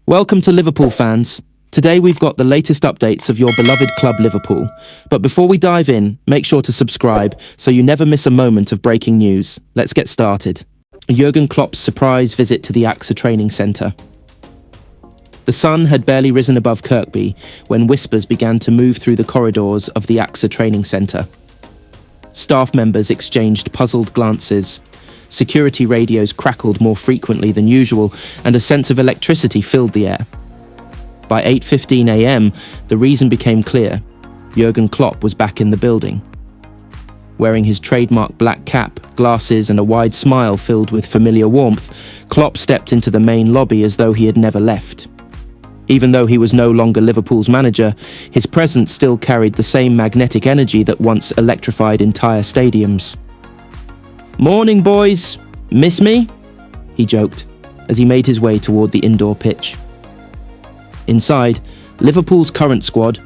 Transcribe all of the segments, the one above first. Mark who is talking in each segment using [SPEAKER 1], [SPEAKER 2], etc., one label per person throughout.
[SPEAKER 1] Welcome to Liverpool fans. Today we've got the latest updates of your beloved club Liverpool. But before we dive in, make sure to subscribe so you never miss a moment of breaking news. Let's get started. Jurgan Klopp's surprise visit to the AXA training centre. The sun had barely risen above Kirkby when whispers began to move through the corridors of the AXA training centre. Staff members exchanged puzzled glances. Security radios crackled more frequently than usual, and a sense of electricity filled the air. By 8:15 a.m, the reason became clear. Jurgan Klopp was back in the building. Wearing his trademark black cap, glasses and a wide smile filled with familiar warmth, Klopp stepped into the main lobby as though he had never left. Even though he was no longer Liverpool's manager, his presence still carried the same magnetic energy that once electrified entire stadiums. "Morning, boys. Miss me?" he joked, as he made his way toward the indoor pitch. Inside, Liverpool's current squad,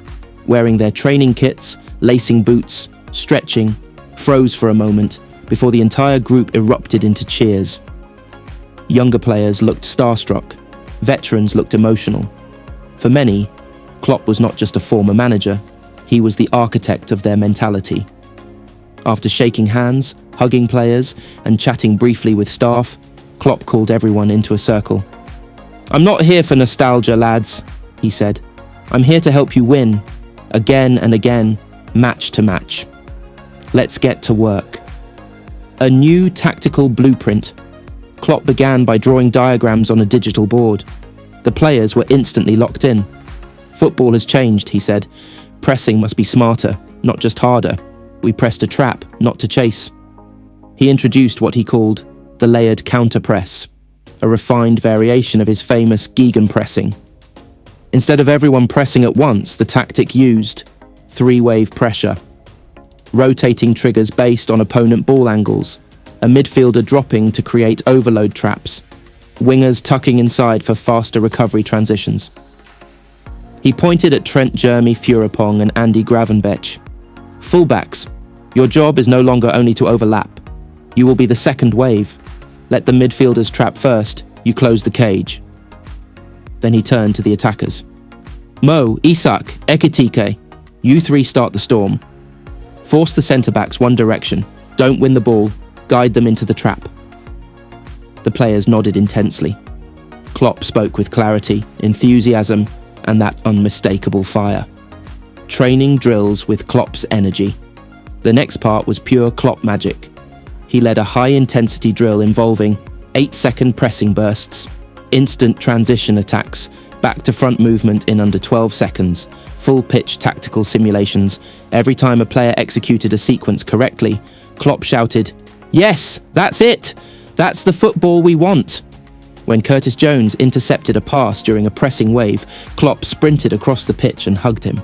[SPEAKER 1] wearing their training kits, lacing boots, stretching, froze for a moment before the entire group erupted into cheers. Younger players looked starstruck. Veterans looked emotional. For many, Klopp was not just a former manager, he was the architect of their mentality. After shaking hands, hugging players, and chatting briefly with staff, Klopp called everyone into a circle. "I'm not here for nostalgia, lads," he said. "I'm here to help you win, again and again, match to match. Let's get to work." A new tactical blueprint. Klopp began by drawing diagrams on a digital board. The players were instantly locked in. "Football has changed," he said. "Pressing must be smarter, not just harder. We press to trap, not to chase." He introduced what he called the layered counter-press, a refined variation of his famous gegenpressing. Instead of everyone pressing at once, the tactic used three-wave pressure. Rotating triggers based on opponent ball angles, a midfielder dropping to create overload traps, wingers tucking inside for faster recovery transitions. He pointed at Trent Jeremy-Frimpong and Andy Gravenberch. "Fullbacks, your job is no longer only to overlap. You will be the second wave. Let the midfielders trap first, you close the cage." Then he turned to the attackers. "Mo, Isak, Ekitike, you three start the storm. Force the centre-backs one direction. Don't win the ball. Guide them into the trap." The players nodded intensely. Klopp spoke with clarity, enthusiasm, and that unmistakable fire. Training drills with Klopp's energy. The next part was pure Klopp magic. He led a high-intensity drill involving 8-second pressing bursts, instant transition attacks, back-to-front movement in under 12 seconds, full-pitch tactical simulations. Every time a player executed a sequence correctly, Klopp shouted, "Yes, that's it! That's the football we want!" When Curtis Jones intercepted a pass during a pressing wave, Klopp sprinted across the pitch and hugged him.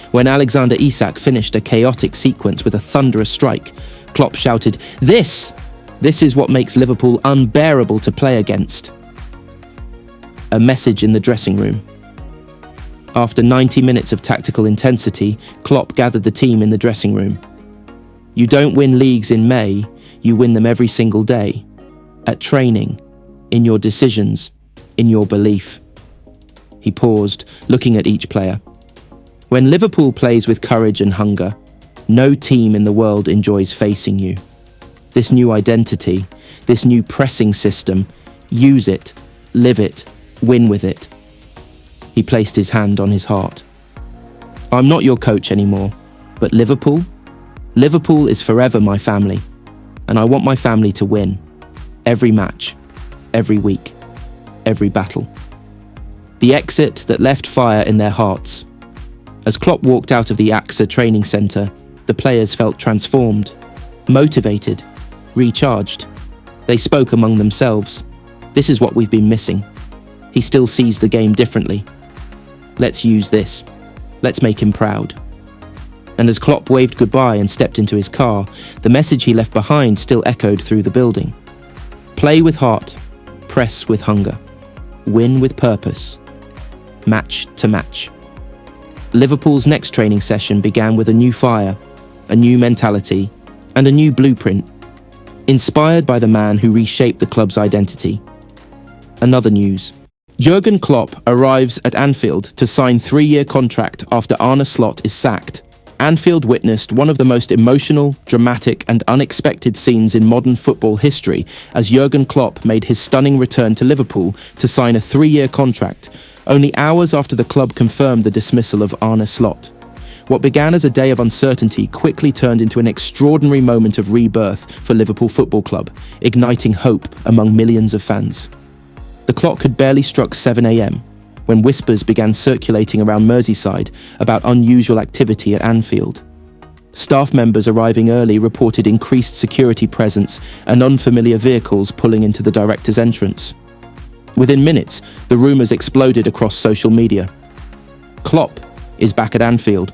[SPEAKER 1] When Alexander Isak finished a chaotic sequence with a thunderous strike, Klopp shouted, This is what makes Liverpool unbearable to play against." A message in the dressing room. After 90 minutes of tactical intensity, Klopp gathered the team in the dressing room. "You don't win leagues in May, you win them every single day. At training, in your decisions, in your belief." He paused, looking at each player. "When Liverpool plays with courage and hunger, no team in the world enjoys facing you. This new identity, this new pressing system, use it, live it, win with it." He placed his hand on his heart. "I'm not your coach anymore, but Liverpool is forever my family, and I want my family to win. Every match, every week, every battle." The exit that left fire in their hearts. As Klopp walked out of the AXA training centre, the players felt transformed, motivated, recharged. They spoke among themselves. "This is what we've been missing. He still sees the game differently. Let's use this. Let's make him proud." And as Klopp waved goodbye and stepped into his car, the message he left behind still echoed through the building. Play with heart, press with hunger, win with purpose, match to match. Liverpool's next training session began with a new fire, a new mentality, and a new blueprint, inspired by the man who reshaped the club's identity. Another news. Jurgan Klopp arrives at Anfield to sign 3-year contract after Arne Slot is sacked. Anfield witnessed one of the most emotional, dramatic and unexpected scenes in modern football history as Jurgan Klopp made his stunning return to Liverpool to sign a 3-year contract, only hours after the club confirmed the dismissal of Arne Slot. What began as a day of uncertainty quickly turned into an extraordinary moment of rebirth for Liverpool Football Club, igniting hope among millions of fans. The clock had barely struck 7 a.m. when whispers began circulating around Merseyside about unusual activity at Anfield. Staff members arriving early reported increased security presence and unfamiliar vehicles pulling into the director's entrance. Within minutes, the rumours exploded across social media. Klopp is back at Anfield.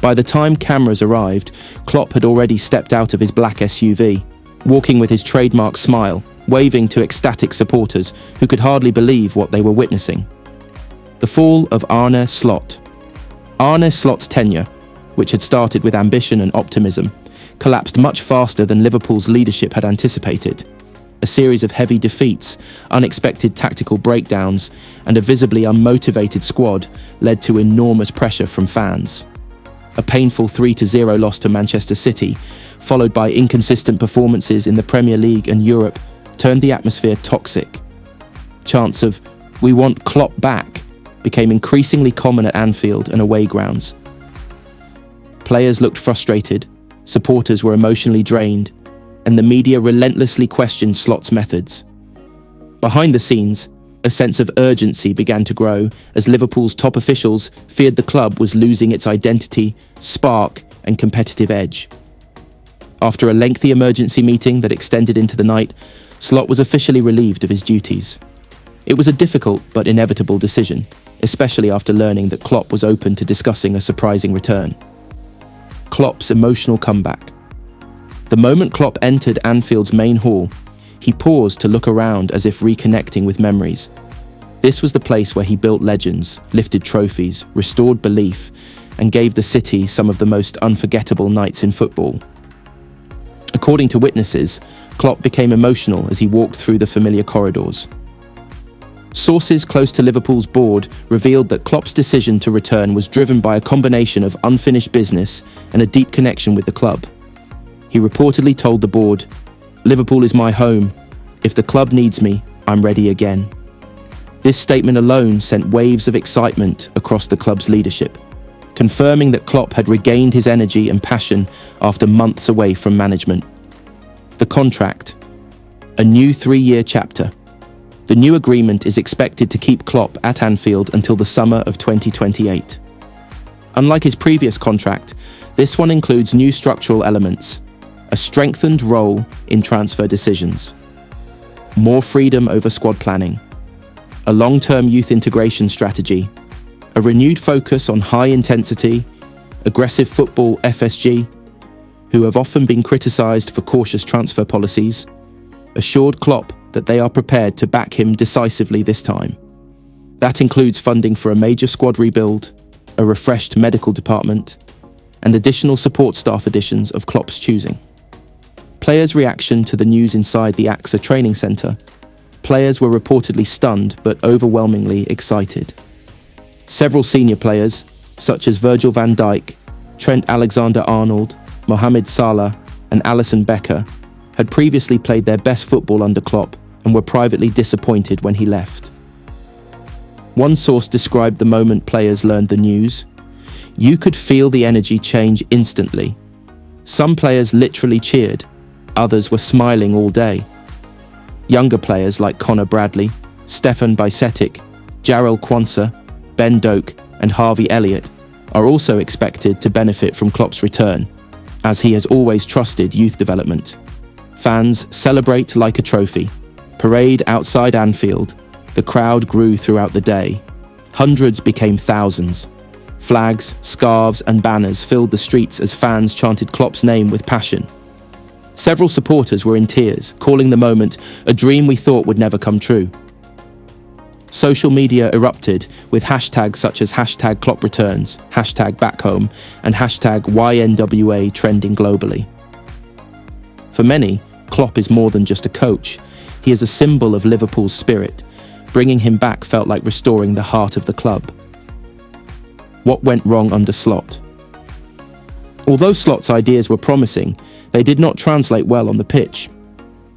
[SPEAKER 1] By the time cameras arrived, Klopp had already stepped out of his black SUV, walking with his trademark smile, waving to ecstatic supporters who could hardly believe what they were witnessing. The fall of Arne Slot. Arne Slot's tenure, which had started with ambition and optimism, collapsed much faster than Liverpool's leadership had anticipated. A series of heavy defeats, unexpected tactical breakdowns, and a visibly unmotivated squad led to enormous pressure from fans. A painful 3-0 loss to Manchester City, followed by inconsistent performances in the Premier League and Europe, turned the atmosphere toxic. Chants of "We want Klopp back" became increasingly common at Anfield and away grounds. Players looked frustrated, supporters were emotionally drained, and the media relentlessly questioned Slot's methods. Behind the scenes, a sense of urgency began to grow as Liverpool's top officials feared the club was losing its identity, spark, and competitive edge. After a lengthy emergency meeting that extended into the night, Slot was officially relieved of his duties. It was a difficult but inevitable decision, especially after learning that Klopp was open to discussing a surprising return. Klopp's emotional comeback. The moment Klopp entered Anfield's main hall, he paused to look around as if reconnecting with memories. This was the place where he built legends, lifted trophies, restored belief, and gave the city some of the most unforgettable nights in football. According to witnesses, Klopp became emotional as he walked through the familiar corridors. Sources close to Liverpool's board revealed that Klopp's decision to return was driven by a combination of unfinished business and a deep connection with the club. He reportedly told the board, "Liverpool is my home. If the club needs me, I'm ready again." This statement alone sent waves of excitement across the club's leadership, confirming that Klopp had regained his energy and passion after months away from management. The contract. A new 3-year chapter. The new agreement is expected to keep Klopp at Anfield until the summer of 2028. Unlike his previous contract, this one includes new structural elements, a strengthened role in transfer decisions, more freedom over squad planning, a long-term youth integration strategy, a renewed focus on high-intensity, aggressive football FSG, who have often been criticised for cautious transfer policies, assured Klopp that they are prepared to back him decisively this time. That includes funding for a major squad rebuild, a refreshed medical department, and additional support staff additions of Klopp's choosing. Players' reaction to the news inside the AXA training centre. Players were reportedly stunned but overwhelmingly excited. Several senior players, such as Virgil van Dijk, Trent Alexander-Arnold, Mohamed Salah, and Alisson Becker, had previously played their best football under Klopp and were privately disappointed when he left. One source described the moment players learned the news. You could feel the energy change instantly. Some players literally cheered, others were smiling all day. Younger players like Connor Bradley, Stefan Bajcetic, Jarrell Quansah, Ben Doak, and Harvey Elliott are also expected to benefit from Klopp's return, as he has always trusted youth development. Fans celebrate like a trophy. Parade outside Anfield. The crowd grew throughout the day. Hundreds became thousands. Flags, scarves, and banners filled the streets as fans chanted Klopp's name with passion. Several supporters were in tears, calling the moment a dream we thought would never come true. Social media erupted with hashtags such as #KloppReturns, #BackHome, and #YNWA trending globally. For many, Klopp is more than just a coach. He is a symbol of Liverpool's spirit, Bringing him back felt like restoring the heart of the club. What went wrong under Slot? Although Slot's ideas were promising, they did not translate well on the pitch.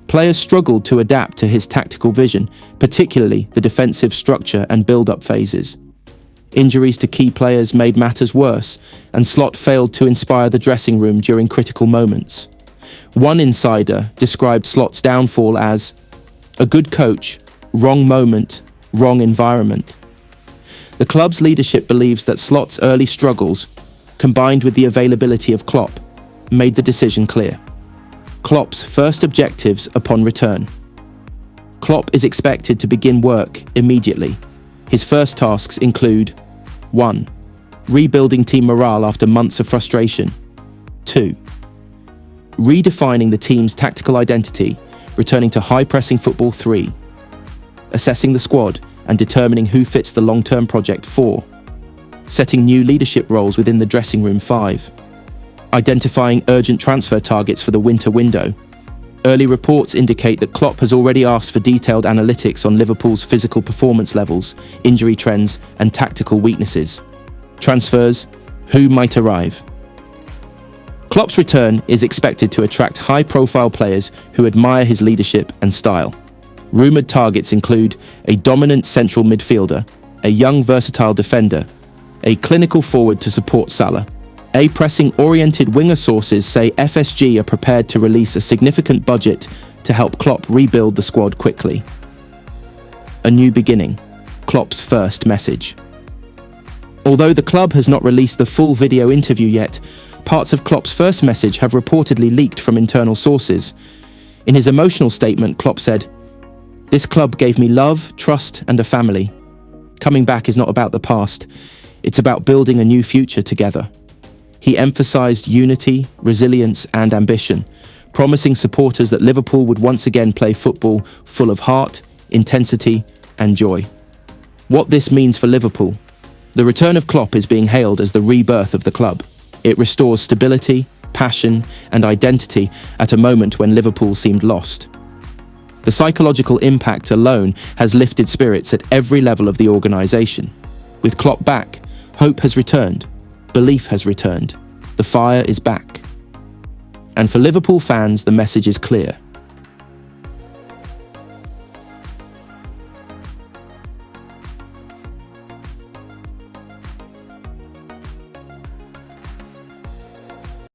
[SPEAKER 1] Players struggled to adapt to his tactical vision, particularly the defensive structure and build-up phases. Injuries to key players made matters worse, and Slot failed to inspire the dressing room during critical moments. One insider described Slot's downfall as a good coach, wrong moment, wrong environment. The club's leadership believes that Slot's early struggles, combined with the availability of Klopp, made the decision clear. Klopp's first objectives upon return. Klopp is expected to begin work immediately. His first tasks include 1. Rebuilding team morale after months of frustration. 2. Redefining the team's tactical identity, returning to high-pressing football. 3. Assessing the squad and determining who fits the long-term project. 4. Setting new leadership roles within the dressing room. 5. Identifying urgent transfer targets for the winter window. Early reports indicate that Klopp has already asked for detailed analytics on Liverpool's physical performance levels, injury trends, and tactical weaknesses. Transfers: who might arrive? Klopp's return is expected to attract high-profile players who admire his leadership and style. Rumoured targets include a dominant central midfielder, a young versatile defender, a clinical forward to support Salah. A pressing-oriented winger. Sources say FSG are prepared to release a significant budget to help Klopp rebuild the squad quickly. A new beginning. Klopp's first message. Although the club has not released the full video interview yet, parts of Klopp's first message have reportedly leaked from internal sources. In his emotional statement, Klopp said, "This club gave me love, trust, and a family. Coming back is not about the past. It's about building a new future together." He emphasized unity, resilience, and ambition, promising supporters that Liverpool would once again play football full of heart, intensity, and joy. What this means for Liverpool? The return of Klopp is being hailed as the rebirth of the club. It restores stability, passion, and identity at a moment when Liverpool seemed lost. The psychological impact alone has lifted spirits at every level of the organisation. With Klopp back, hope has returned. Belief has returned. The fire is back. And for Liverpool fans, the message is clear.